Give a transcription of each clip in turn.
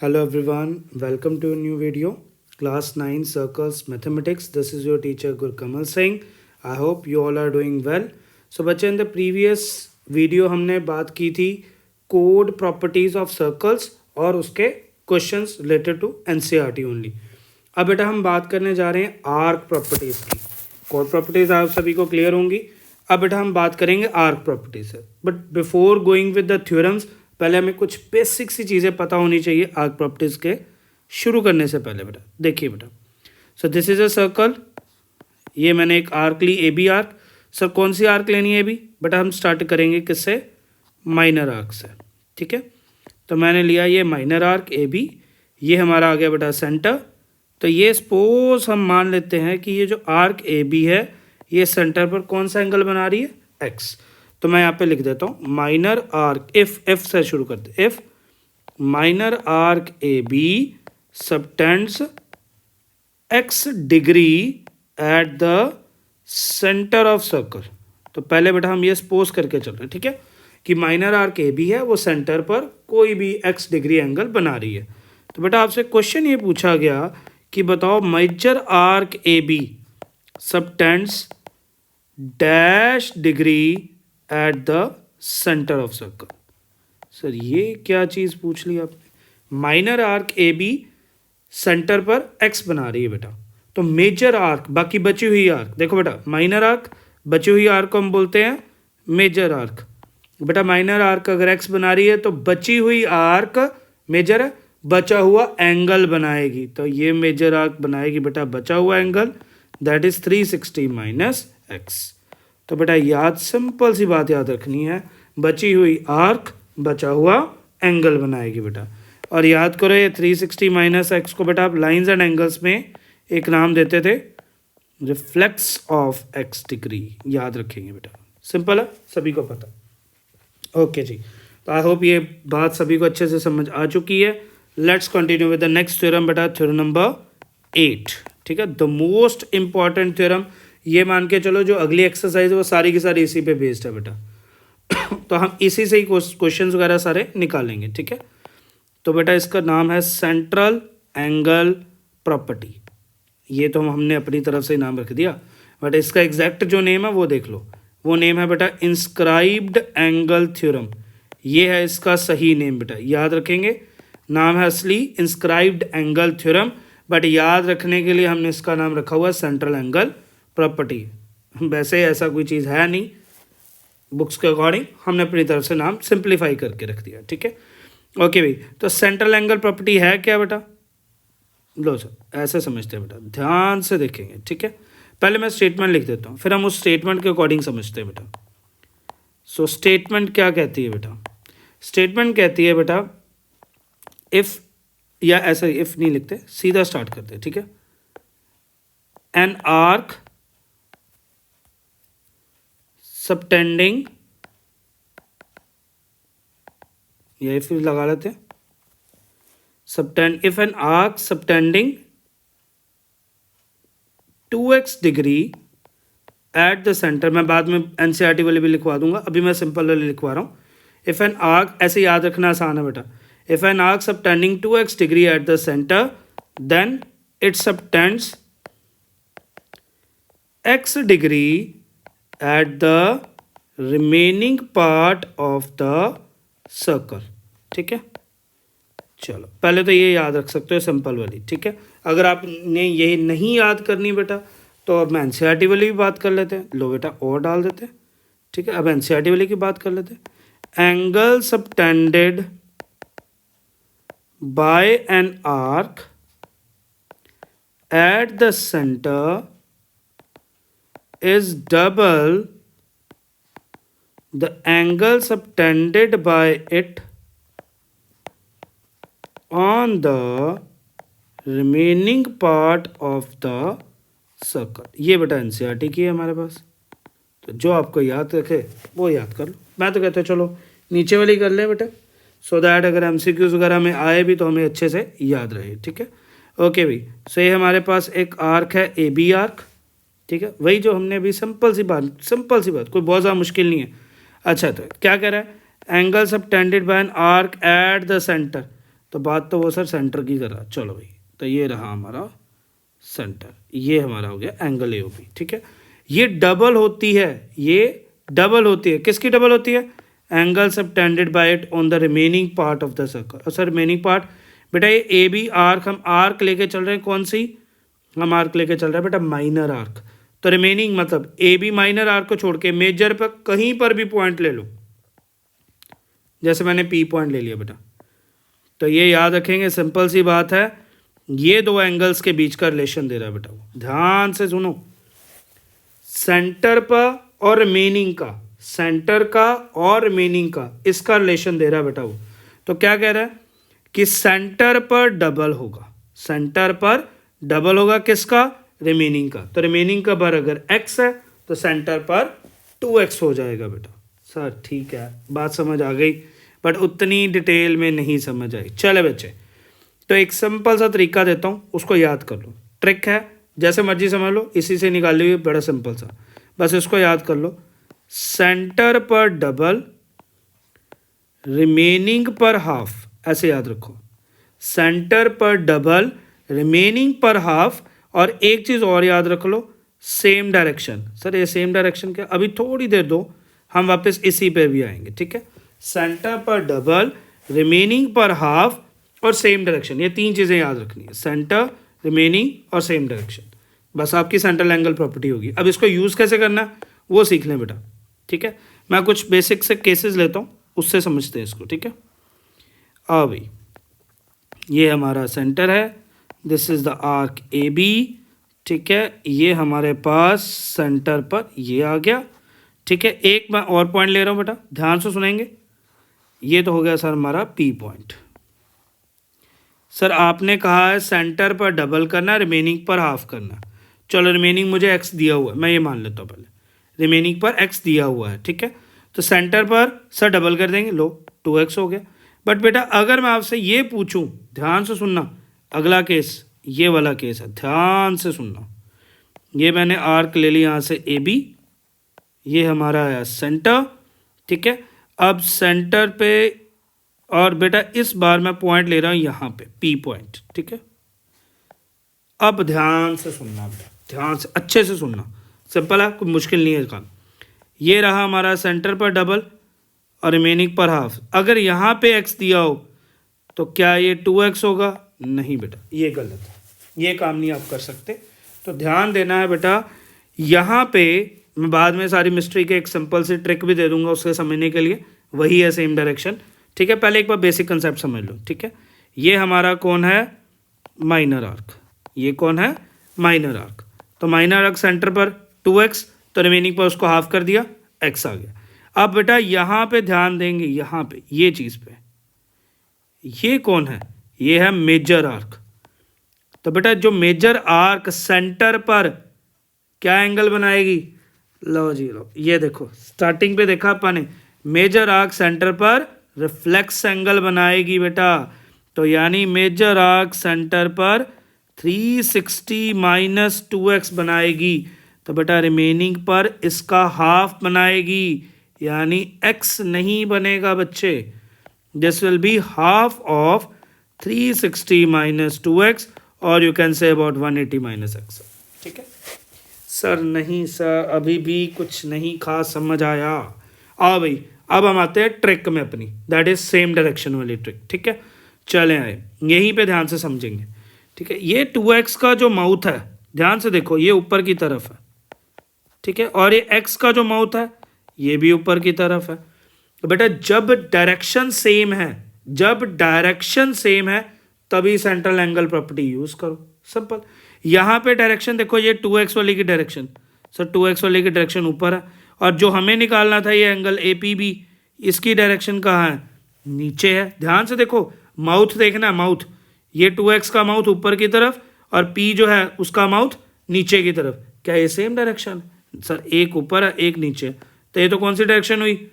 Hello everyone, welcome to a new video. Class 9 Circles Mathematics. This is your teacher Gurkamal Singh. I hope you all are doing well. So बच्चे in the previous video हमने बात की थी code properties of circles और उसके questions related to NCERT only. अब बेटा हम बात करने जा रहे हैं आर्क प्रॉपर्टीज की. कोड प्रॉपर्टीज आप सभी को क्लियर होंगी. अब बेटा हम बात करेंगे आर्क प्रॉपर्टीज से. But before going with the theorems पहले हमें कुछ बेसिक सी चीज़ें पता होनी चाहिए आर्क प्रॉपर्टीज़ के शुरू करने से पहले. बेटा देखिए बेटा, so this is a circle. ये मैंने एक आर्क ली, ए बी आर्क. सर कौन सी आर्क लेनी है अभी? बेटा हम स्टार्ट करेंगे किससे? माइनर आर्क से. ठीक है, तो मैंने लिया ये माइनर आर्क ए बी. ये हमारा आ गया बेटा सेंटर. तो ये सपोज हम मान लेते हैं कि ये जो आर्क ए बी है ये सेंटर पर कौन सा एंगल बना रही है? एक्स. तो मैं यहाँ पे लिख देता हूँ माइनर आर्क, एफ से शुरू करते, if minor arc A B subtends X degree at the centre of circle. तो पहले बेटा हम ये सपोज करके चल रहे हैं, ठीक है, कि माइनर आर्क ए बी है वो सेंटर पर कोई भी एक्स डिग्री एंगल बना रही है. तो बेटा आपसे क्वेश्चन ये पूछा गया कि बताओ major arc A B subtends dash degree at the centre of circle. Sir ये क्या चीज़ पूछ ली आपने? Minor arc A B centre पर एक्स बना रही है बेटा. तो मेजर आर्क, बाकी बची हुई आर्क, देखो बेटा माइनर आर्क, बची हुई आर्क को हम बोलते हैं मेजर आर्क. बेटा माइनर आर्क अगर एक्स बना रही है तो बची हुई आर्क मेजर है, बचा हुआ एंगल बनाएगी. तो ये मेजर आर्क बनाएगी बेटा बचा हुआ angle, that is 360 minus x. तो बेटा याद, सिंपल सी बात याद रखनी है, बची हुई आर्क बचा हुआ एंगल बनाएगी बेटा. और याद करो ये 360 माइनस एक्स को बेटा आप लाइंस एंड एंगल्स में एक नाम देते थे, रिफ्लेक्स ऑफ एक्स डिग्री. याद रखेंगे बेटा, सिंपल है, सभी को पता. ओके जी, तो आई होप ये बात सभी को अच्छे से समझ आ चुकी है. Let's continue with the next theorem बेटा, थ्योरम नंबर 8. ठीक है, द मोस्ट इंपॉर्टेंट थ्योरम. ये मान के चलो जो अगली एक्सरसाइज है वो सारी की सारी इसी पे बेस्ड है बेटा. तो हम इसी से ही क्वेश्चंस वगैरह सारे निकालेंगे. ठीक है, तो बेटा इसका नाम है सेंट्रल एंगल प्रॉपर्टी. ये तो हमने अपनी तरफ से नाम रख दिया, बट इसका एग्जैक्ट जो नेम है वो देख लो. वो नेम है बेटा इंस्क्राइब्ड एंगल थ्योरम. ये है इसका सही नेम बेटा, याद रखेंगे. नाम है असली इंस्क्राइब्ड एंगल थ्योरम, बट याद रखने के लिए हमने इसका नाम रखा हुआ सेंट्रल एंगल प्रॉपर्टी. वैसे ऐसा कोई चीज़ है नहीं, बुक्स के अकॉर्डिंग हमने अपनी तरफ से नाम सिंप्लीफाई करके रख दिया. ठीक है, ओके भाई. तो सेंट्रल एंगल प्रॉपर्टी है क्या बेटा? लो सर ऐसे समझते हैं बेटा, ध्यान से देखेंगे. ठीक है, पहले मैं स्टेटमेंट लिख देता हूँ, फिर हम उस स्टेटमेंट के अकॉर्डिंग समझते हैं बेटा. सो स्टेटमेंट क्या कहती है बेटा? स्टेटमेंट कहती है बेटा इफ़, या ऐसा इफ़ नहीं लिखते, सीधा स्टार्ट करते हैं. ठीक है, एन आर्क subtending, या फिर लगा लेते हैं subtend, if an arc subtending 2x degree at the centre, मैं बाद में एनसीईआरटी वाले भी लिखवा दूंगा, अभी मैं सिंपल वाले लिखवा रहा हूँ. इफ एन आर्क, ऐसे याद रखना आसान है बेटा. If an arc subtending 2x degree at the centre then it subtends x degree at the remaining part of the circle. ठीक है, चलो पहले तो ये याद रख सकते हो सिंपल वाली. ठीक है, अगर आपने ये नहीं याद करनी बेटा तो अब मैं एनसीईआरटी वाली भी बात कर लेते हैं. लो बेटा और डाल देते हैं. ठीक है, अब एनसीईआरटी वाली की बात कर लेते हैं. Angle subtended bye an arc eight the centre is double the angle subtended by it on the remaining part of the circle. ये बेटा एनसीईआरटी की है हमारे पास, तो जो आपको याद रखे वो याद कर लो. मैं तो कहता चलो नीचे वाली कर ले बेटा, सो दैट अगर एमसीक्यूज वगैरह में आए भी तो हमें अच्छे से याद रहे. ठीक है, ओके भाई. सो ये हमारे पास एक आर्क है ए बी आर्क. ठीक है, वही जो हमने अभी सिंपल सी बात, कोई बहुत ज़्यादा मुश्किल नहीं है. अच्छा, तो क्या कह रहा है? Angle subtended bye an arc eight the centre. तो बात तो वो सर सेंटर की कर रहा। चलो भाई, तो ये रहा हमारा सेंटर, ये हमारा हो गया एंगल ए ओ बी। ठीक है, ये डबल होती है, ये डबल होती है, किसकी डबल होती है? Angle subtended bye it on the remaining part of the circle. और सर रिमेनिंग पार्ट बेटा ये ए बी आर्क, हम आर्क लेके चल रहे हैं, कौन सी? हम आर्क लेके चल रहे हैं बेटा माइनर आर्क। तो रिमेनिंग मतलब ए बी माइनर आर्क को छोड़ के मेजर पर कहीं पर भी पॉइंट ले लो, जैसे मैंने पी पॉइंट ले लिया बेटा, तो ये याद रखेंगे, सिंपल सी बात है, ये दो एंगल्स के बीच का रिलेशन दे रहा है बेटा। वो ध्यान से सुनो, सेंटर पर और रिमेनिंग का, सेंटर का और रिमेनिंग का इसका रिलेशन दे रहा है बेटा वो। तो क्या कह रहा है कि सेंटर पर डबल होगा, सेंटर पर डबल होगा किसका? रिमेनिंग का। तो रिमेनिंग का बार अगर x है तो सेंटर पर 2x हो जाएगा बेटा। सर ठीक है, बात समझ आ गई, बट उतनी डिटेल में नहीं समझ आई। चले बच्चे, तो एक सिंपल सा तरीका देता हूँ, उसको याद कर लो। ट्रिक है, जैसे मर्जी समझ लो, इसी से निकाली हुई, बड़ा सिंपल सा, बस इसको याद कर लो। सेंटर पर डबल, रिमेनिंग पर हाफ, ऐसे याद रखो। सेंटर पर डबल, रिमेनिंग पर हाफ, और एक चीज़ और याद रख लो, सेम डायरेक्शन। सर ये सेम डायरेक्शन क्या? अभी थोड़ी देर दो, हम वापस इसी पे भी आएंगे। ठीक है, सेंटर पर डबल, रिमेनिंग पर हाफ और सेम डायरेक्शन, ये तीन चीज़ें याद रखनी है, सेंटर, रिमेनिंग और सेम डायरेक्शन। बस आपकी सेंट्रल एंगल प्रॉपर्टी होगी। अब इसको यूज़ कैसे करना है वो सीख लें बेटा। ठीक है, मैं कुछ बेसिक से केसेस लेता हूँ, उससे समझते हैं इसको। ठीक है, आ भाई, ये हमारा सेंटर है, this is the arc A B. ठीक है, ये हमारे पास सेंटर पर ये आ गया। ठीक है, एक मैं और पॉइंट ले रहा हूँ बेटा, ध्यान से सुनेंगे। ये तो हो गया सर हमारा पी पॉइंट। सर आपने कहा है सेंटर पर डबल करना, रिमेनिंग पर हाफ करना। चलो रिमेनिंग मुझे एक्स दिया हुआ है, मैं ये मान लेता हूँ पहले, रिमेनिंग पर एक्स दिया हुआ है। ठीक है, तो सेंटर पर सर डबल कर देंगे, लो 2x हो गया। बट बेटा अगर मैं आपसे ये पूछूं, ध्यान से सुनना, अगला केस ये वाला केस है, ध्यान से सुनना। ये मैंने आर्क ले लिया यहाँ से ए बी, ये हमारा है सेंटर। ठीक है, अब सेंटर पे, और बेटा इस बार मैं पॉइंट ले रहा हूँ यहाँ पे पी पॉइंट। ठीक है, अब ध्यान से सुनना बेटा, ध्यान से अच्छे से सुनना, सिंपल है, कोई मुश्किल नहीं है काम। ये रहा हमारा सेंटर पर डबल और रिमेनिंग पर हाफ। अगर यहाँ पे x दिया हो तो क्या ये 2x होगा? नहीं बेटा, ये गलत है, ये काम नहीं आप कर सकते। तो ध्यान देना है बेटा, यहाँ पे मैं बाद में सारी मिस्ट्री के एक सिंपल सी ट्रिक भी दे दूंगा उसके समझने के लिए, वही है सेम डायरेक्शन। ठीक है, पहले एक बार बेसिक कंसेप्ट समझ लो। ठीक है, ये हमारा कौन है? Minor arc. ये कौन है? Minor arc. तो माइनर आर्क सेंटर पर 2x, तो रिमेनिंग पर उसको हाफ कर दिया, x आ गया। अब बेटा यहाँ पे ध्यान देंगे, यहाँ पे ये चीज़ पे, ये कौन है? ये है मेजर आर्क। तो बेटा जो मेजर आर्क सेंटर पर क्या एंगल बनाएगी? लो जी लो, ये देखो स्टार्टिंग पे देखा अपन, मेजर आर्क सेंटर पर रिफ्लेक्स एंगल बनाएगी बेटा। तो यानी मेजर आर्क सेंटर पर 360 माइनस 2x बनाएगी। तो बेटा रिमेनिंग पर इसका हाफ बनाएगी, यानी x नहीं बनेगा बच्चे, this will be half of 360 minus 2x, और you can say about 180 minus x। ठीक है सर, नहीं सर अभी भी कुछ नहीं खास समझ आया। आओ भाई, अब हम आते हैं ट्रिक में अपनी, दैट इज सेम डायरेक्शन वाली ट्रिक। ठीक है, चले आए, यहीं पे ध्यान से समझेंगे। ठीक है, ये 2x का जो माउथ है, ध्यान से देखो, ये ऊपर की तरफ है। ठीक है, और ये x का जो माउथ है ये भी ऊपर की तरफ है। तो बेटा जब डायरेक्शन सेम है, जब डायरेक्शन सेम है तभी सेंट्रल एंगल प्रॉपर्टी यूज करो, सिंपल। यहाँ पे डायरेक्शन देखो, ये 2x वाली की डायरेक्शन, सर 2x वाली की डायरेक्शन ऊपर है, और जो हमें निकालना था ये एंगल APB, इसकी डायरेक्शन कहाँ है? नीचे है। ध्यान से देखो, माउथ देखना, माउथ, ये 2x का माउथ ऊपर की तरफ और P जो है उसका माउथ नीचे की तरफ। क्या ये सेम डायरेक्शन? सर एक ऊपर है एक नीचे, तो ये तो कौन सी डायरेक्शन हुई?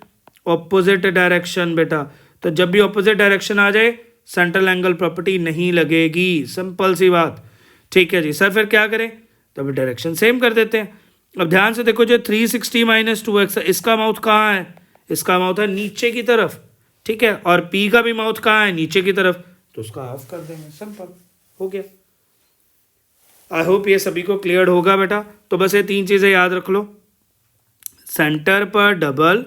ऑपोजिट डायरेक्शन बेटा। तो जब भी ऑपोजिट डायरेक्शन आ जाए सेंट्रल एंगल प्रॉपर्टी नहीं लगेगी, सिंपल सी बात। ठीक है जी सर, फिर क्या करें? तो अभी डायरेक्शन सेम कर देते हैं। अब ध्यान से देखो, जो 360 माइनस 2x है, इसका माउथ कहाँ है? इसका माउथ है नीचे की तरफ। ठीक है, और P का भी माउथ कहाँ है? नीचे की तरफ। तो उसका हाफ कर देंगे, सिंपल हो गया। आई होप ये सभी को क्लियर होगा बेटा। तो बस ये 3 चीज़ें याद रख लो, सेंटर पर डबल,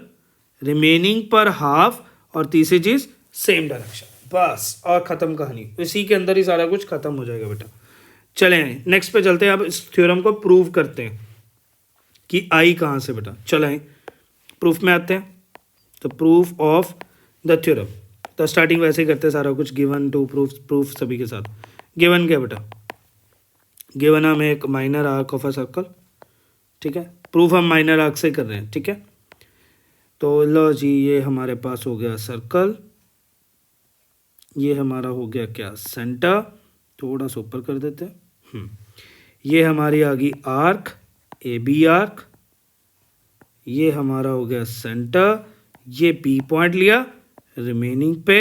रिमेनिंग पर हाफ, और तीसरी चीज़ सेम डायरेक्शन, बस और ख़त्म कहानी। इसी के अंदर ही सारा कुछ ख़त्म हो जाएगा बेटा। चलें नेक्स्ट पे चलते हैं, अब इस थ्योरम को प्रूव करते हैं कि आई कहाँ से बेटा। चलें प्रूफ में आते हैं। तो प्रूफ ऑफ द थ्योरम, तो स्टार्टिंग वैसे ही करते हैं सारा कुछ, गिवन टू प्रूफ सभी के साथ। गिवन क्या बेटा, गिवन हमें एक minor arc of a circle, ठीक है। प्रूफ हम माइनर आर्क से कर रहे हैं, ठीक है। तो लो जी, ये हमारे पास हो गया सर्कल, ये हमारा हो गया क्या, सेंटर, थोड़ा सा ऊपर कर देते हैं। ये हमारी आ गई आर्क, ए बी आर्क, ये हमारा हो गया सेंटर, ये बी पॉइंट लिया रिमेनिंग पे,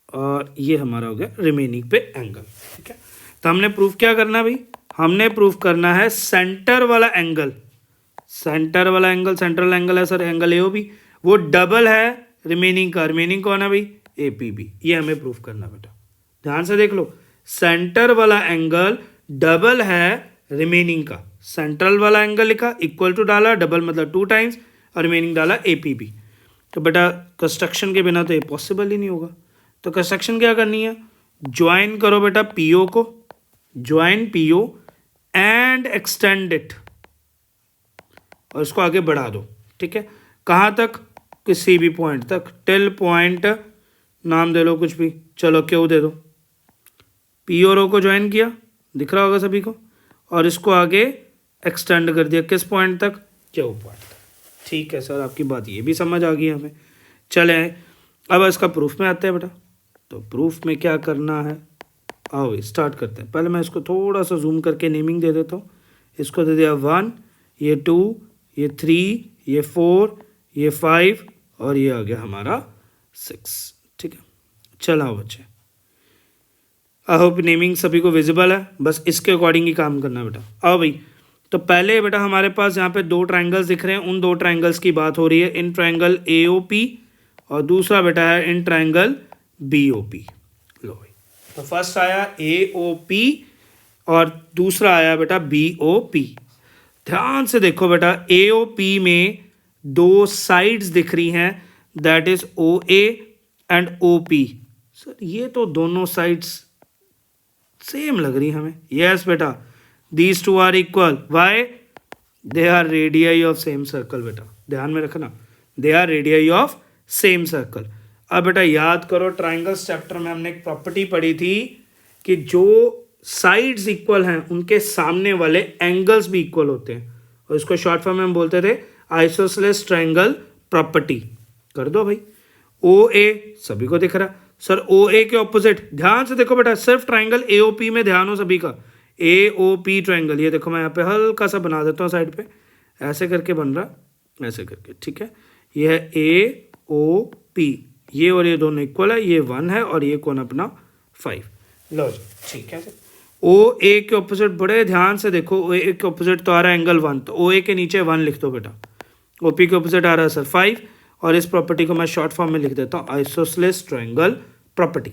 और ये हमारा हो गया रिमेनिंग पे एंगल, ठीक है। तो हमने प्रूफ क्या करना भाई, हमने प्रूफ करना है सेंटर वाला एंगल, सेंटर वाला एंगल, सेंट्रल एंगल है सर एंगल एओबी, वो डबल है रिमेनिंग का, रिमेनिंग कौन है भाई, एपीबी। ये हमें प्रूफ करना बेटा, ध्यान से देख लो, सेंटर वाला एंगल डबल है रिमेनिंग का, सेंट्रल वाला एंगल लिखा, इक्वल टू डाला, डबल मतलब 2 टाइम्स, और रिमेनिंग डाला एपीबी। तो बेटा कंस्ट्रक्शन के बिना तो ये पॉसिबल ही नहीं होगा। तो कंस्ट्रक्शन क्या करनी है, ज्वाइन करो बेटा पीओ को, join PO and extend it, और इसको आगे बढ़ा दो, ठीक है। कहाँ तक, किसी भी पॉइंट तक, टिल पॉइंट, नाम दे लो कुछ भी, चलो क्यों दे दो, पी और ओ को ज्वाइन किया, दिख रहा होगा सभी को, और इसको आगे एक्सटेंड कर दिया किस पॉइंट तक, क्यों पॉइंट तक। ठीक है सर, आपकी बात ये भी समझ आ गई हमें। चले अब इसका प्रूफ में आते हैं बेटा। तो प्रूफ में क्या करना है, आओ स्टार्ट करते हैं। पहले मैं इसको थोड़ा सा जूम करके नेमिंग दे देता हूँ। इसको दे दिया 1, ये 2, ये 3, ये 4, ये 5, और ये आ गया हमारा 6, ठीक है। चलाओ बच्चे, आई होप नेमिंग सभी को विजिबल है, बस इसके अकॉर्डिंग ही काम करना है बेटा। आओ भाई, तो पहले बेटा हमारे पास यहाँ पे 2 ट्राइंगल्स दिख रहे हैं, उन 2 ट्राइंगल्स की बात हो रही है, इन ट्राइंगल AOP और दूसरा बेटा है इन ट्राइंगल BOP। लो भाई, तो फर्स्ट आया AOP और दूसरा आया बेटा BOP। ध्यान से देखो बेटा, AOP में 2 साइड्स दिख रही हैं, that is OA and OP। Sir ये तो दोनों साइड्स सेम लग रही हमें। यस बेटा, these 2 are equal, why, they are radii of same circle. बेटा ध्यान में रखना, they are radii of same circle. अब बेटा याद करो, ट्राइंगल्स चैप्टर में हमने एक प्रॉपर्टी पढ़ी थी कि जो साइड्स इक्वल हैं उनके सामने वाले एंगल्स भी इक्वल होते हैं, और इसको शॉर्ट फॉर्म में हम बोलते थे आइसोसेलेस ट्राइंगल प्रॉपर्टी। कर दो भाई, OA सभी को दिख रहा सर, OA के ऑपोजिट, ध्यान से देखो बेटा, सिर्फ ट्राइंगल AOP में ध्यान हो सभी का, AOP ट्राइंगल, ये देखो मैं यहाँ पे हल्का सा बना देता हूँ साइड पे, ऐसे करके बन रहा, ऐसे करके, ठीक है। ये है AOP, ये और ये दोनों इक्वल है, ये 1 है और ये कौन अपना 5। लो जी, ठीक है। OA के ऑपोजिट बड़े ध्यान से देखो, OA के ऑपोजिट तो आ रहा है एंगल 1, तो OA के नीचे 1 लिख दो बेटा। OP के ऑपोजिट आ रहा है सर 5, और इस प्रॉपर्टी को मैं शॉर्ट फॉर्म में लिख देता हूँ आइसोसेलेस ट्राइंगल प्रॉपर्टी,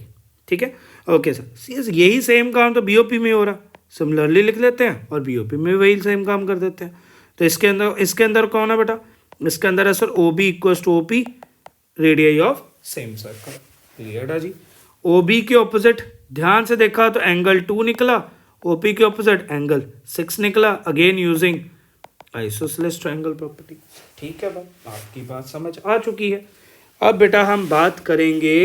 ठीक है। ओके सर, यही सेम काम तो BOP में हो रहा, सिमिलरली लिख लेते हैं और BOP में वही सेम काम कर देते हैं। तो इसके अंदर कौन है बेटा, इसके अंदर है sir OB equals to OP, radii of same circle. Clear है जी। OB के ऑपोजिट ध्यान से देखा तो एंगल 2 निकला, OP के ऑपोजिट एंगल 6 निकला, again using isosceles triangle property. ठीक है भाई, आपकी बात समझ आ चुकी है। अब बेटा हम बात करेंगे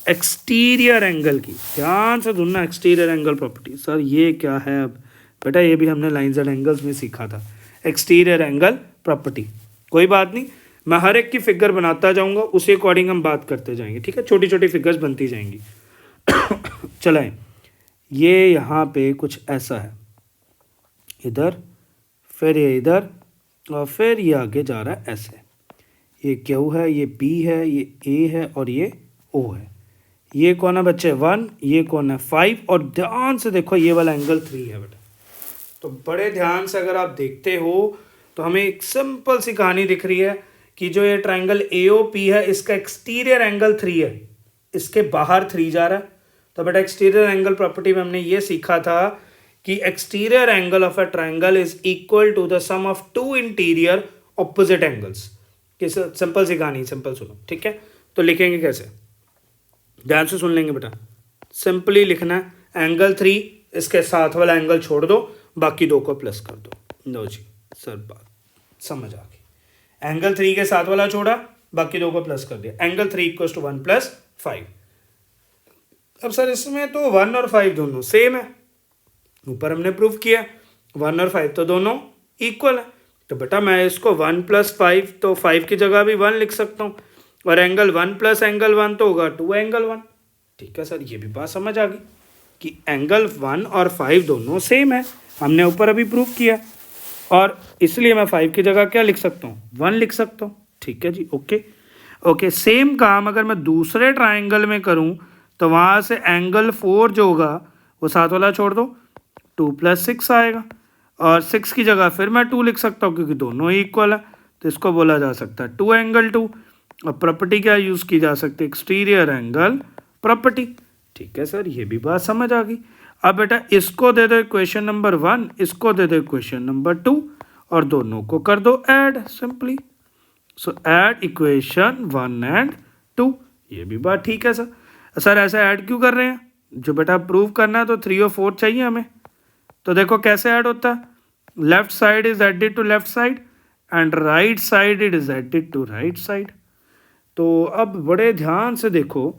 एक्सटीरियर एंगल की, ध्यान से सुनना, एक्सटीरियर एंगल प्रॉपर्टी। सर ये क्या है, अब बेटा ये भी हमने लाइंस एंड एंगल्स में सीखा था, एक्सटीरियर एंगल प्रॉपर्टी। कोई बात नहीं, मैं हर एक की फिगर बनाता जाऊंगा, उसी अकॉर्डिंग हम बात करते जाएंगे, ठीक है। छोटी छोटी फिगर्स बनती जाएंगी। चलाएं, ये यहाँ पे कुछ ऐसा है, इधर, फिर ये इधर, और फिर ये आगे जा रहा है ऐसे। ये Q है, ये P है, ये A है और ये O है। ये कौन है बच्चे 1, ये कौन है 5, और ध्यान से देखो ये वाला एंगल 3 है बेटा। तो बड़े ध्यान से अगर आप देखते हो तो हमें एक सिंपल सी कहानी दिख रही है कि जो ये ट्राइंगल AOP है, इसका एक्सटीरियर एंगल 3 है, इसके बाहर 3 जा रहा है। तो बेटा एक्सटीरियर एंगल प्रॉपर्टी में हमने ये सीखा था कि exterior angle of a triangle is equal to the sum of two interior opposite angles. किस सिंपल सी कहानी, सिंपल सुनो, ठीक है। तो लिखेंगे कैसे, ध्यान से सुन लेंगे बेटा। सिंपली लिखना है एंगल 3, इसके साथ वाला एंगल छोड़ दो, बाकी दो को प्लस कर दो। लो जी सर, बात समझ आ गई। एंगल 3 के साथ वाला छोड़ा, बाकी दो को प्लस कर दिया। Angle 3 equals to 1 + 5। अब सर इसमें तो 1 और 5 दोनों सेम है, ऊपर हमने प्रूव किया 1 और 5 तो दोनों इक्वल है। तो बेटा मैं इसको 1 + 5, तो 5 की जगह भी 1 लिख सकता हूँ, और एंगल 1 + एंगल 1 तो होगा 2 एंगल 1। ठीक है सर, ये भी बात समझ आ गई कि एंगल 1 और 5 दोनों सेम है, हमने ऊपर अभी प्रूव किया, और इसलिए मैं 5 की जगह क्या लिख सकता हूँ, 1 लिख सकता हूँ। ठीक है जी, ओके ओके। सेम काम अगर मैं दूसरे ट्राइंगल में करूँ तो वहाँ से एंगल 4 जो होगा वो साथ वाला छोड़ दो, 2 + 6 आएगा, और 6 की जगह फिर मैं 2 लिख सकता हूँ क्योंकि दोनों ही इक्वल है, तो इसको बोला जा सकता है 2 एंगल 2। और प्रॉपर्टी क्या यूज़ की जा सकती है, एक्सटीरियर एंगल प्रॉपर्टी। ठीक है सर, ये भी बात समझ आ गई। अब बेटा इसको दे दो इक्वेशन नंबर 1, इसको दे दो इक्वेशन नंबर 2, और दोनों को कर दो add simply. So add equation 1 and 2, ये भी बात ठीक है सर। सर ऐसा ऐड क्यों कर रहे हैं, जो बेटा प्रूव करना है तो 3 और 4 चाहिए हमें। तो देखो कैसे ऐड होता है, left side is added to left side and right side it is added to right side. तो अब बड़े ध्यान से देखो,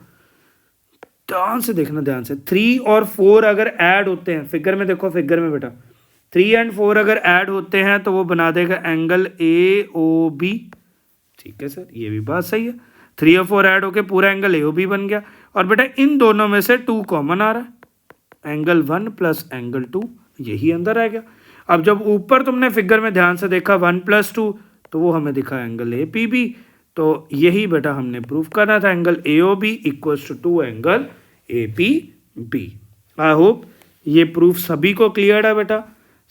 ध्यान से देखना, ध्यान से। 3 और 4 अगर ऐड होते हैं, फिगर में देखो, फिगर में बेटा 3 एंड 4 अगर ऐड होते हैं तो वो बना देगा एंगल AOB। ठीक है सर, ये भी बात सही है। 3 और 4 ऐड होके पूरा एंगल AOB बन गया, और बेटा इन दोनों में से 2 कॉमन आ रहा है, एंगल 1 + एंगल 2 यही अंदर आ गया। अब जब ऊपर तुमने फिगर में ध्यान से देखा 1 + 2, तो वो हमें दिखा एंगल APB। तो यही बेटा हमने प्रूफ करना था, angle AOB equals to 2 angle APB। I hope ये प्रूफ सभी को क्लियर है बेटा।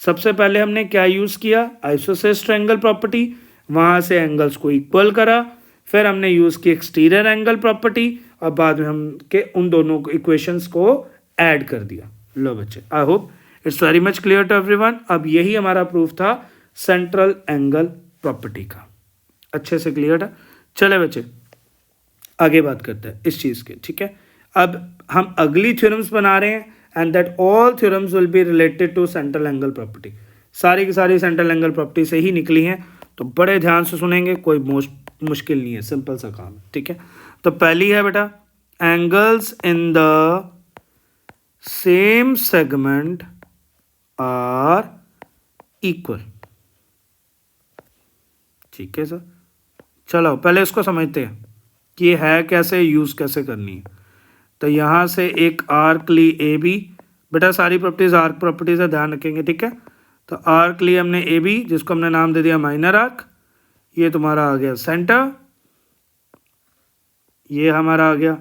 सबसे पहले हमने क्या यूज़ किया, आइसोसेलेस ट्रायंगल प्रॉपर्टी, वहाँ से एंगल्स को इक्वल करा, फिर हमने यूज़ की एक्सटीरियर एंगल प्रॉपर्टी, और बाद में हम के उन दोनों इक्वेशंस को ऐड कर दिया। लो बच्चे, I hope it's very much clear to everyone. अब यही हमारा प्रूफ था सेंट्रल एंगल प्रॉपर्टी का, अच्छे से क्लियर है। चले बच्चे आगे बात करते हैं इस चीज़ के, ठीक है। अब हम अगली थ्योरम्स बना रहे हैं, and that all theorems will be related to central angle property. सारी की सारी सेंट्रल एंगल प्रॉपर्टी से ही निकली हैं, तो बड़े ध्यान से सुनेंगे, कोई मुश्किल नहीं है, सिंपल सा काम है, ठीक है। तो पहली है बेटा, angles in the same segment are equal. ठीक है सर, चलो पहले इसको समझते हैं कि ये है कैसे, यूज़ कैसे करनी है। तो यहाँ से एक आर्क ली AB, बेटा सारी प्रॉपर्टीज आर्क प्रॉपर्टी से ध्यान रखेंगे, ठीक है। तो आर्क ली हमने AB, जिसको हमने नाम दे दिया माइनर आर्क। ये तुम्हारा आ गया सेंटर, ये हमारा आ गया।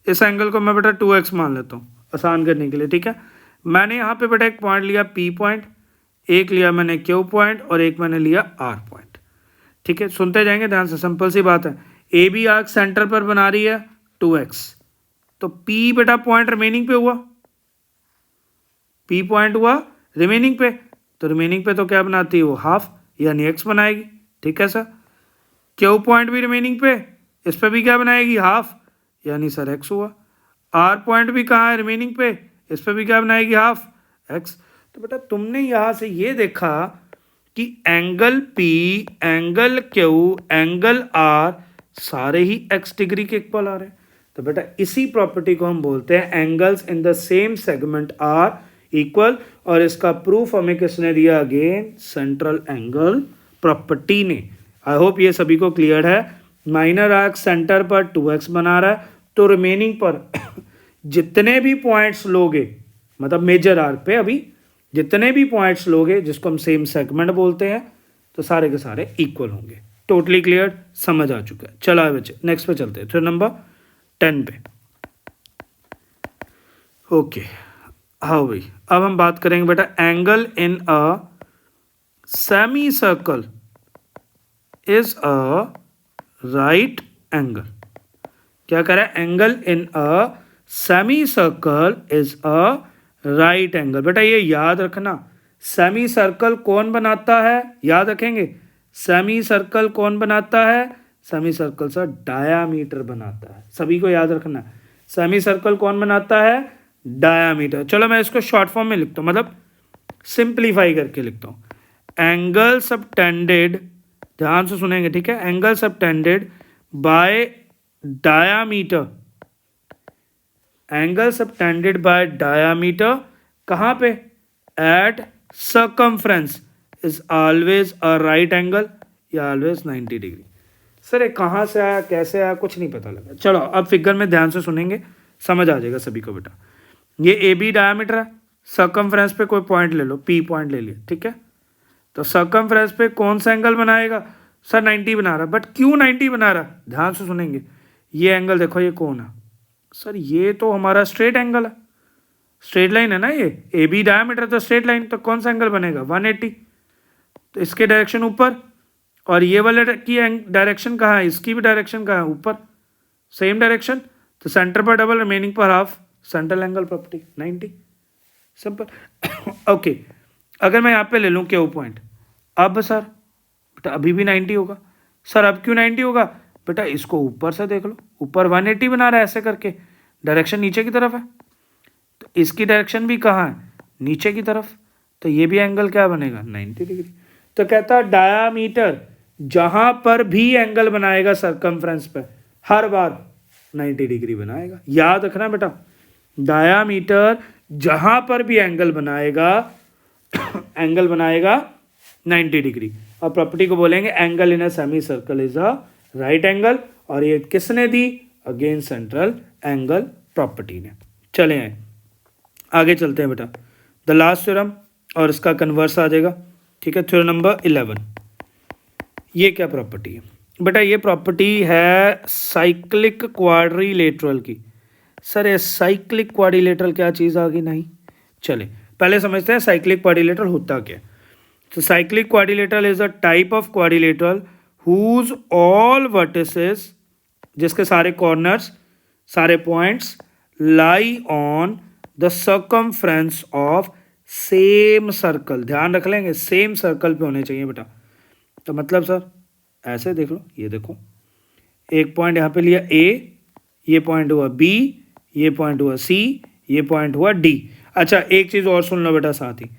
इस एंगल को मैं बेटा 2x मान लेता हूँ आसान करने के लिए, ठीक है। मैंने यहाँ पे बेटा एक पॉइंट लिया P पॉइंट, एक लिया मैंने Q पॉइंट, और एक मैंने लिया R पॉइंट। ठीक है, सुनते जाएंगे ध्यान से, सिंपल सी बात है। AB आर्क सेंटर पर बना रही है 2x, तो P बेटा पॉइंट रिमेनिंग पे हुआ, P पॉइंट हुआ रिमेनिंग पे, तो रिमेनिंग पे तो क्या बनाती है वो, हाफ यानी x बनाएगी। ठीक है सर, Q पॉइंट भी रिमेनिंग पे, इस पे भी क्या बनाएगी, हाफ, यानी सर x हुआ। R पॉइंट भी कहाँ है, रिमेनिंग पे, इस पे भी क्या बनाएगी, हाफ, x। तो बेटा तुमने यहाँ से ये देखा कि angle P, angle Q, angle R सारे ही x डिग्री के इक्वल आ रहे हैं। तो बेटा इसी प्रॉपर्टी को हम बोलते हैं angles in the same segment are equal, और इसका प्रूफ हमें किसने दिया, अगेन सेंट्रल एंगल प्रॉपर्टी ने। आई होप ये सभी को क्लियर है। माइनर आर्क सेंटर पर 2x बना रहा है, तो रिमेनिंग पर जितने भी पॉइंट्स लोगे, मतलब मेजर आर्क पे अभी जितने भी पॉइंट्स लोगे, जिसको हम सेम सेगमेंट बोलते हैं, तो सारे के सारे इक्वल होंगे। टोटली क्लियर, समझ आ चुका है। चलो बच्चे नेक्स्ट पे चलते हैं, थ्योरम नंबर 10 पे। ओके, हाँ भाई, अब हम बात करेंगे बेटा angle in a semi circle is a right angle. क्या कह रहा है, angle in a semi circle is a right angle. बेटा ये याद रखना, सेमी सर्कल कौन बनाता है, याद रखेंगे। सेमी सर्कल कौन बनाता है, सेमी सर्कल सा डायामीटर बनाता है, सभी को याद रखना। सेमी सर्कल कौन बनाता है, डायामीटर। चलो मैं इसको शॉर्ट फॉर्म में लिखता हूँ, मतलब सिंप्लीफाई करके लिखता हूँ। एंगल सबटेंडेड, ध्यान से सुनेंगे, ठीक है। Angle subtended by diameter, angle subtended by diameter कहाँ पे, at circumference is always a right angle या ऑलवेज 90 डिग्री। सर ये कहाँ से आया, कैसे आया, कुछ नहीं पता लगा। चलो अब फिगर में ध्यान से सुनेंगे, समझ आ जाएगा सभी को। बेटा ये ए बी डायामीटर है, सर्कमफ्रेंस पे कोई पॉइंट ले लो, पी पॉइंट ले लिया, ठीक है। तो सर्कमफ्रेंस पे कौन सा एंगल बनाएगा, सर 90 बना रहा, बट क्यों 90 बना रहा, ध्यान से सुनेंगे। ये एंगल देखो, ये कौन है, सर ये तो हमारा स्ट्रेट एंगल है, स्ट्रेट लाइन है ना, ये ए बी डायामीटर तो स्ट्रेट लाइन, तो कौन सा एंगल बनेगा 180। तो इसके डायरेक्शन ऊपर, और ये वाले की डायरेक्शन कहाँ है, इसकी भी डायरेक्शन कहाँ है, ऊपर, सेम डायरेक्शन। तो सेंटर पर डबल, रिमेनिंग पर half, central angle property 90, simple. Okay अगर मैं यहाँ पे ले लूँ क्यू पॉइंट, अब सर बेटा अभी भी 90 होगा। सर अब क्यों 90 होगा, बेटा इसको ऊपर से देख लो, ऊपर 180 बना रहा है ऐसे करके, डायरेक्शन नीचे की तरफ है, तो इसकी डायरेक्शन भी कहाँ है, नीचे की तरफ, तो ये भी एंगल क्या बनेगा 90 डिग्री। तो कहता है डायामीटर जहां पर भी एंगल बनाएगा सर्कमफ्रेंस पे, हर बार 90 डिग्री बनाएगा, याद रखना बेटा। डायामीटर जहां पर भी एंगल बनाएगा एंगल बनाएगा 90 डिग्री। और प्रॉपर्टी को बोलेंगे angle in a semi circle is a right angle, और ये किसने दी, अगेन सेंट्रल एंगल प्रॉपर्टी ने। चले आए आगे चलते हैं बेटा, द लास्ट थ्योरम, और इसका कन्वर्स आ जाएगा, ठीक है। थ्योरम नंबर 11, ये क्या प्रॉपर्टी है बेटा, ये प्रॉपर्टी है साइक्लिक क्वाड्रिलेटरल की। सर ये साइक्लिक क्वाड्रिलेटरल क्या चीज़ आ गई, नहीं, चले पहले समझते हैं साइक्लिक क्वाड्रिलेटरल होता क्या। तो cyclic quadrilateral is a type of quadrilateral whose all vertices, जिसके सारे कॉर्नर्स, सारे points lie on the circumference of same circle, ध्यान रख लेंगे सेम सर्कल पे होने चाहिए बेटा। तो मतलब सर ऐसे देख लो, ये देखो एक पॉइंट यहाँ पे लिया ए, ये पॉइंट हुआ बी, ये पॉइंट हुआ सी, ये पॉइंट हुआ डी। अच्छा एक चीज़ और सुन लो बेटा साथ ही,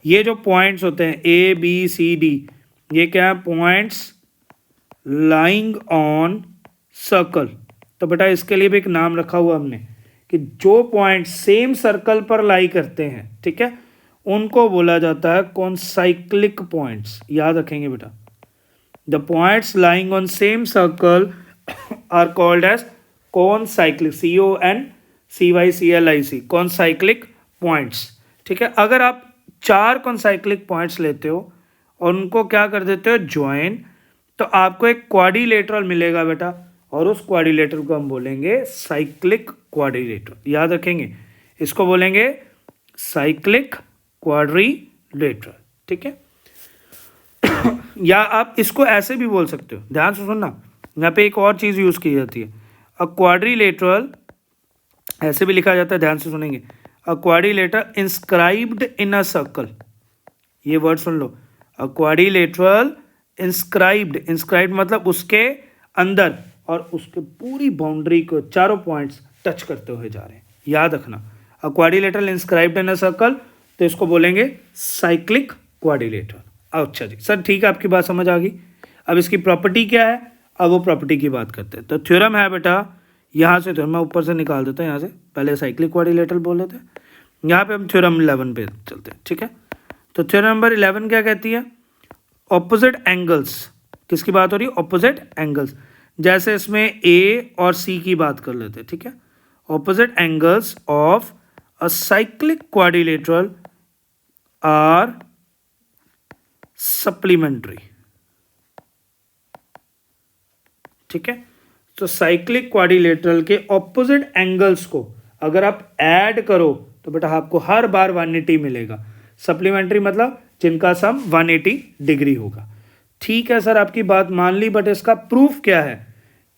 ये जो पॉइंट्स होते हैं ए बी सी डी, ये क्या है, पॉइंट्स लाइंग ऑन सर्कल। तो बेटा इसके लिए भी एक नाम रखा हुआ हमने कि जो पॉइंट सेम सर्कल पर लाई करते हैं, ठीक है, उनको बोला जाता है कॉन्साइक्लिक पॉइंट्स, याद रखेंगे बेटा। The points lying on same circle are called as concyclic, CONCYCLIC, concyclic points, ठीक है। अगर आप 4 कॉन्साइक्लिक पॉइंट्स लेते हो और उनको क्या कर देते हो, ज्वाइन, तो आपको एक क्वाड्रिलेटरल मिलेगा बेटा, और उस क्वाड्रिलेटरल को हम बोलेंगे साइक्लिक क्वाड्रिलेटरल, याद रखेंगे, इसको बोलेंगे साइक्लिक क्वाड्रिलेटरल, ठीक है। या आप इसको ऐसे भी बोल सकते हो, ध्यान से सुनना, यहाँ पे एक और चीज़ यूज़ की जाती है, अ क्वाड्रिलेटरल, ऐसे भी लिखा जाता है, ध्यान से सुनेंगे, a quadrilateral inscribed in a circle, ये वर्ड सुन लो, अ क्वाड्रिलेटरल इंस्क्राइब्ड, इंस्क्राइब्ड मतलब उसके अंदर और उसके पूरी बाउंड्री को चारों पॉइंट्स टच करते हुए जा रहे हैं, याद रखना। अ quadrilateral inscribed in a circle, तो इसको बोलेंगे साइक्लिक क्वाड्रिलेटरल। अच्छा जी सर ठीक है, आपकी बात समझ आ गई। अब इसकी प्रॉपर्टी क्या है, अब वो प्रॉपर्टी की बात करते हैं। तो थ्योरम है बेटा, यहाँ से थ्योरम मैं ऊपर से निकाल देता हूँ, यहाँ से पहले साइक्लिक क्वाड्रिलेटरल बोल रहे थे, यहाँ पे हम थ्योरम 11 पे चलते हैं, ठीक है। तो थ्योरम नंबर 11 क्या कहती है, ऑपोजिट एंगल्स, किसकी बात हो रही है, ऑपोजिट एंगल्स, जैसे इसमें ए और सी की बात कर लेते हैं, ठीक है। Opposite angles of a cyclic quadrilateral are supplementary, ठीक है। तो साइक्लिक क्वाड्रिलेटरल के ऑपोजिट एंगल्स को अगर आप ऐड करो तो बेटा आपको हर बार 180 मिलेगा, सप्लीमेंट्री मतलब जिनका सम 180 डिग्री होगा। ठीक है सर आपकी बात मान ली, बट इसका प्रूफ क्या है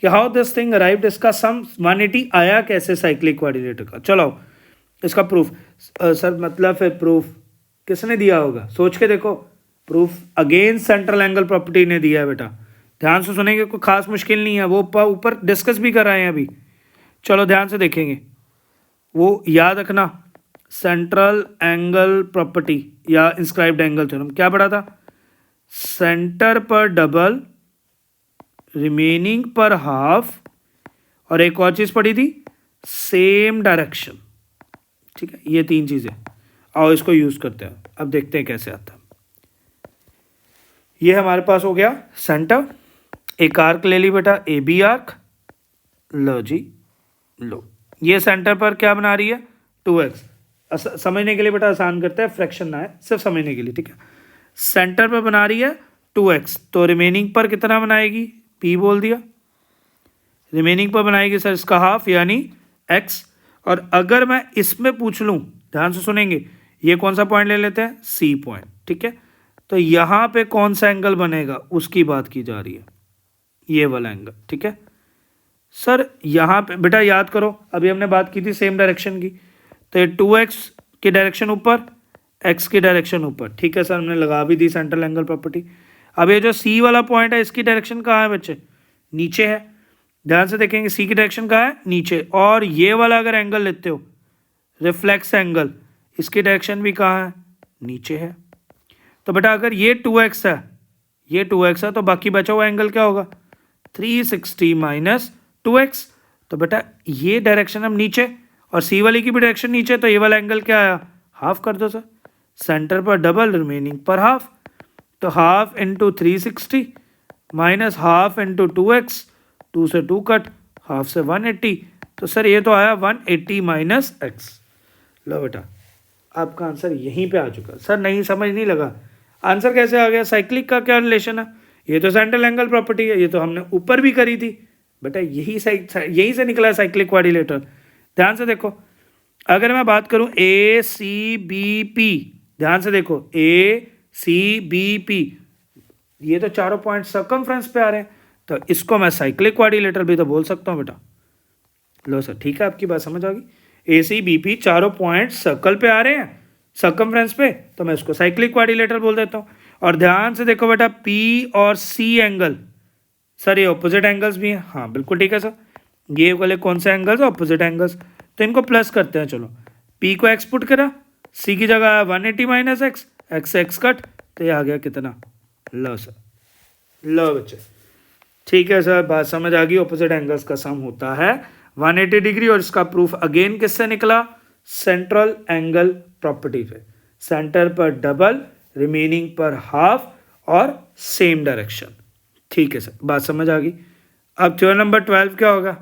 कि हाउ दिस थिंग अराइव्ड, इसका सम 180 आया कैसे साइक्लिक क्वाड्रिलेटर का। चलो इसका प्रूफ सर मतलब फिर प्रूफ किसने दिया होगा, सोच के देखो। Proof again central angle property ने दिया है बेटा, ध्यान से सुनेंगे, कोई खास मुश्किल नहीं है, वो ऊपर डिस्कस भी कर रहे हैं अभी। चलो ध्यान से देखेंगे, वो याद रखना, सेंट्रल एंगल प्रॉपर्टी या इंस्क्राइब्ड एंगल थ्योरम क्या पढ़ा था, सेंटर पर डबल, रिमेनिंग पर हाफ, और एक और चीज पढ़ी थी, सेम डायरेक्शन। ठीक है, ये 3 चीजें। आओ इसको यूज करते हैं, अब देखते हैं कैसे आता है। ये हमारे पास हो गया सेंटर, एक आर्क ले ली बेटा, ए बी आर्क, लो जी लो, ये सेंटर पर क्या बना रही है 2x। समझने के लिए बेटा आसान करते हैं, फ्रैक्शन ना है, सिर्फ समझने के लिए। ठीक है, सेंटर पर बना रही है 2x, तो रिमेनिंग पर कितना बनाएगी, p बोल दिया, रिमेनिंग पर बनाएगी सर इसका हाफ यानी x। और अगर मैं इसमें पूछ लूं, ध्यान से सुनेंगे, ये कौन सा पॉइंट ले लेते हैं, c पॉइंट। ठीक है, तो यहां पे कौन सा एंगल बनेगा उसकी बात की जा रही है, ये वाला एंगल। ठीक है सर, यहां पे बेटा याद करो, अभी हमने बात की थी सेम डायरेक्शन की, तो ये 2x की डायरेक्शन ऊपर, x की डायरेक्शन ऊपर। ठीक है सर, हमने लगा भी दी सेंट्रल एंगल प्रॉपर्टी। अब ये जो c वाला पॉइंट है, इसकी डायरेक्शन कहाँ है बच्चे, नीचे है। ध्यान से देखेंगे, c की डायरेक्शन कहाँ है, नीचे। और ये वाला अगर एंगल लेते हो, रिफ्लेक्स एंगल, इसकी डायरेक्शन भी कहाँ है, नीचे है। तो बेटा अगर ये 2x है, ये 2x है, तो बाकी बचा हुआ एंगल क्या होगा, 360 माइनस 2x। तो बेटा ये डायरेक्शन अब नीचे, और c वाली की भी डायरेक्शन नीचे, तो ये वाला एंगल क्या आया, हाफ कर दो सर, सेंटर पर डबल, रिमेनिंग पर हाफ, तो half into 360 minus half into 2x, 2 से 2 कट, हाफ से 180, तो सर ये तो आया 180 माइनस x। लो बेटा आपका आंसर यहीं पे आ चुका। सर नहीं समझ नहीं लगा, आंसर कैसे आ गया, साइक्लिक का क्या रिलेशन है, ये तो सेंट्रल एंगल प्रॉपर्टी है, ये तो हमने ऊपर भी करी थी बेटा, यही से निकला है साइक्लिक क्वाड्रिलेटर। ध्यान से देखो, अगर मैं बात करूं ए सी बी पी, ध्यान से देखो ए सी बी पी, ये तो चारों पॉइंट सर्कमफ्रेंस पे आ रहे हैं, तो इसको मैं साइक्लिक क्वाड्रिलेटर भी तो बोल सकता हूं बेटा। लो सर ठीक है, आपकी बात समझ आ गई, ए सी बी पी चारों पॉइंट सर्कल पे आ रहे हैं, सर्कमफ्रेंस पे, तो मैं इसको साइक्लिक क्वाड्रिलेटर बोल देता हूं। और ध्यान से देखो बेटा, पी और सी एंगल, सर ये ऑपोजिट एंगल्स भी हैं, हाँ बिल्कुल ठीक है सर, ये वाले कौन से एंगल्स, ऑपोजिट एंगल्स, तो इनको प्लस करते हैं। चलो p को x पुट करा, c की जगह आया 180 minus x, x x cut, तो ये आ गया कितना, लो सर, लो बच्चे ठीक है सर, बात समझ आ गई, ऑपोजिट एंगल्स का सम होता है 180 डिग्री। और इसका प्रूफ अगेन किससे निकला, सेंट्रल एंगल प्रॉपर्टी पे, सेंटर पर डबल, रिमेनिंग पर हाफ, और सेम डायरेक्शन। ठीक है सर, बात समझ आ गई। अब थ्योरम नंबर 12 क्या होगा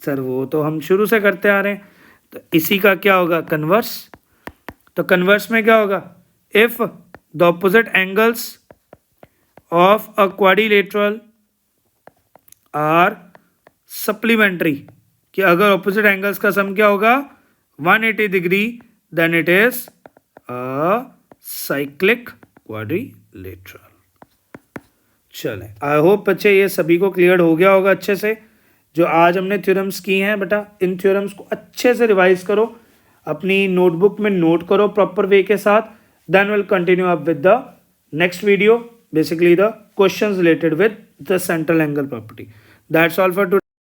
सर, वो तो हम शुरू से करते आ रहे हैं, तो इसी का क्या होगा, कन्वर्स। तो कन्वर्स में क्या होगा, if the opposite angles of a quadrilateral are supplementary, कि अगर ऑपोजिट एंगल्स का सम क्या होगा 180 degree, then it is a cyclic quadrilateral. चलें, आई होप बच्चे ये सभी को क्लियर हो गया होगा अच्छे से। जो आज हमने थ्योरम्स की हैं बेटा, इन थ्योरम्स को अच्छे से रिवाइज करो, अपनी नोटबुक में नोट करो प्रॉपर वे के साथ, then will continue up with the next video, basically the questions related with the central angle property. That's all for today.